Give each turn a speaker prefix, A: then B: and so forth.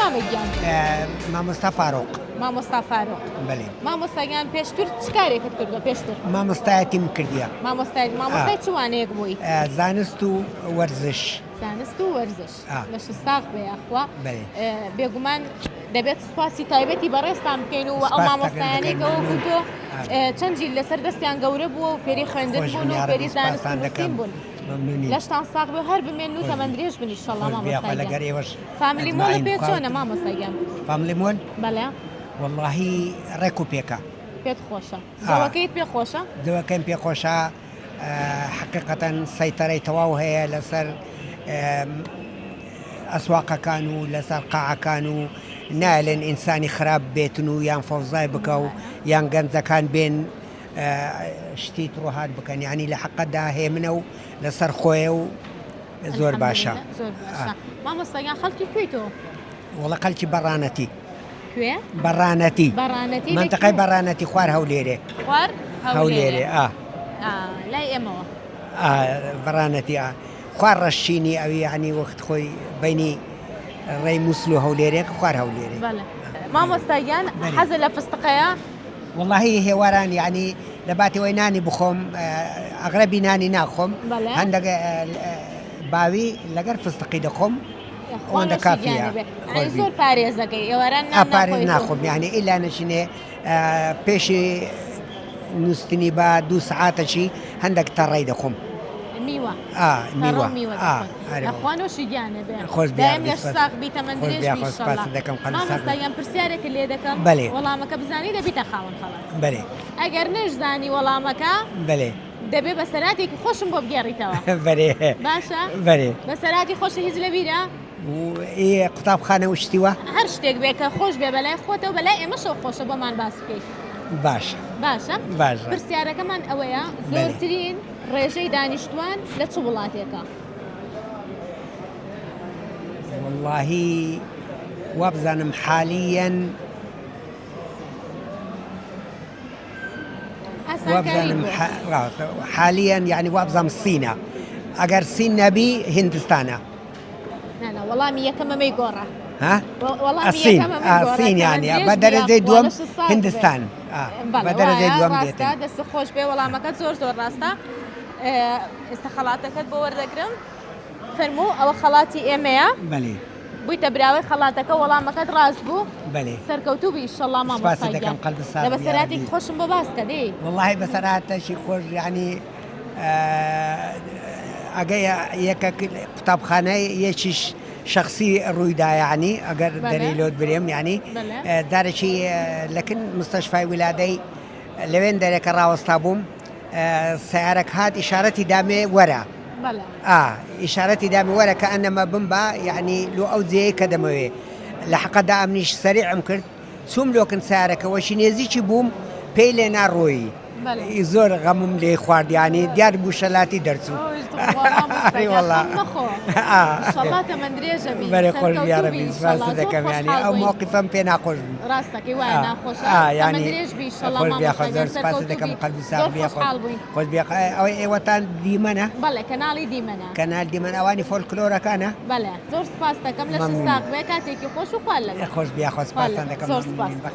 A: مامەگیان؟
B: مامۆستا فاروق.
A: مامۆستا فاروق.
B: بەڵێ.
A: مامۆستاگیان پێشتر چ کارێکت کردووە پێشتر؟
B: مامۆستایەتیم کردیە.
A: مامۆستای چ وانەیەک بووی؟
B: زانست و وەرزش.
A: زانست و وەرزش لە شستاق بێ یاخوا بێگومان دەبێت سوپاسی تایبەتی بەڕێستان بکەین و ئەو مامۆستایانێکەوە تۆ چەندی لەسەر دەستیان گەورە بووە و فێری خوێندن بوون و فێری زانستین بوون. لەشتان ساق بێ هەر بمێن و تەمەندرێژ بن ئینشەڵڵا مامۆستاگیان. فامیلی مۆڵە پێ چۆنە مامۆستاگیان؟
B: فامیلی مۆل؟
A: بەڵێ.
B: واللهی ڕێک و پێکە.
A: پێت خۆشە؟ دەوەکەیت پێ خۆشە؟
B: دەوەکەم پێ خۆشە حقیقەتەن سەیتەرەی تەواو هەیە لەسەر ئەسواقەکان و لەسەر قاعەکان و نالێن ئینسانی خراپ بێتن و یان فەوزای بکە و یان گەنجەکان بێن شتی ڕۆهات بکەن یعنی لە حەقەتدا هێمنە و لەسەر خۆیە و زۆر باشە.
A: زۆر باشە. مامۆستاگیان خەڵکی کوێیتەوە؟
B: وەڵا خەڵکی بەڕانەتی.
A: کوێ؟
B: بەڕانەتی.
A: بەڕانەتی
B: منتەقەی بەڕانەتی خوار هەولێرێ.
A: خوار
B: هەولێرێ
A: لای ئێمەوە.
B: بەڕانەتی خوار ڕەشینی ئەوی یعنی وەخت خۆی بینی ڕێی مووسڵ و هەولێرێک خوار هەولێرێ.
A: مامۆستاگیان حەزە لە فستقەیە؟
B: واللهی هێواران یعنی لە باتەوەی نانی بخۆم ئەغرەبی نانی ناخۆم هەندێک باوی لەگەر فستقی دەخۆم ئەوەندە کافیە.
A: زۆر پارێزەکەی ئێواران
B: پارێز ناخۆم یعنی ئیلا نەشینێ پێشی نووسنی بە 2 سعاتەشی هەندێک تەڕێی دەخۆم.
A: میوە
B: میوە
A: خوانۆشی گیانە بێ
B: خۆش
A: دایم لەش ساق بیتە مندرێژ مامۆستاگیان پرسیارێک لێ دەکەم وەڵامەکە بزانی دەبیتە خاوەن خەڵات.
B: بەڵێ.
A: ئەگەر نەشزانی وەڵامەکە
B: بەڵێ
A: دەبێ بە سەراتێکی خۆشم بۆ بگێڕیتەوە.
B: بەڵێ.
A: باشە؟
B: بەڵێ.
A: بە سەراتی خۆشە هیچ لەبیرە؟
B: قوتابخانە وشتیوە؟
A: هەر شتێک بێ کە خۆش بێ بەلای خۆتەوە بەلای ئێمەشەوە خۆشە بۆمان باس بکەیت.
B: باشە.
A: باشە؟
B: باشە.
A: پرسیارەکەمان ئەوەیە زۆرترین ڕێژەی دانیشتوان لە چ وڵاتێکە؟
B: واللهی وابزانم حاليا حاليا يعني وابزم الصينة اگر الصين نبي هندستانا.
A: لا والله مية كما ما يقرا.
B: ها؟
A: والله
B: الصين الصين يعني بدل زي دوم هندستان.
A: بدل زي دوم ديت. هذا السخوش بي والله ما كان زور راستا. استخلاتك بوردكرم فرمو او خلاتي ايميا.
B: بلي.
A: بويت براوي خلاتك والله ما كان راسبو.
B: بلي.
A: سركوتو بي ان شاء الله ما
B: مصايا. قلب الصاد.
A: لا بسراتي خوش بباسكا دي.
B: والله بسرات شي خوش يعني اجي يك كتابخانه يشش شخصي رويدا يعني اگر دريلود بريم يعني دار شيء لكن مستشفى ولادي لوين دارك راوستابوم سيارك هاد اشارتي دامي ورا.
A: بلى.
B: اشارتي دامي ورا كانما بمبا يعني لو او زي كدموي لحق دا امنيش سريع مكرت ثم لو كنت سيارك وشينيزي بوم بيلنا روي. زۆر غەمم لێ خوارد یانی دیار بوشەلاتی دەرچوو.
A: والله انشاءالله تەمەندرێژە بی.
B: بەرێ خۆش بیارەبی سپاس دەکەم یانی ئەو موقفم پێ ناخۆش بوو.
A: ڕاستەکەی وایە ناخۆشە. تەمەندرێژ بی ئینشاءالله مامۆستاگیان
B: سپاس دەکەم قەلبی ساغ بیا خۆش بیا ئەوەی ئێوەتان دیمەنە؟
A: بەڵێ کەناڵی دیمەنە.
B: کەناڵ دیمەن ئەوانی فۆلکلۆرەکانە؟
A: بەڵێ زۆر سپاس دەکەم لە شستاق بێ کاتێکی خۆش و خوار لەگەڵ.
B: خۆش بیا خۆ سپاسان دەکەم.
A: زۆر سپاس.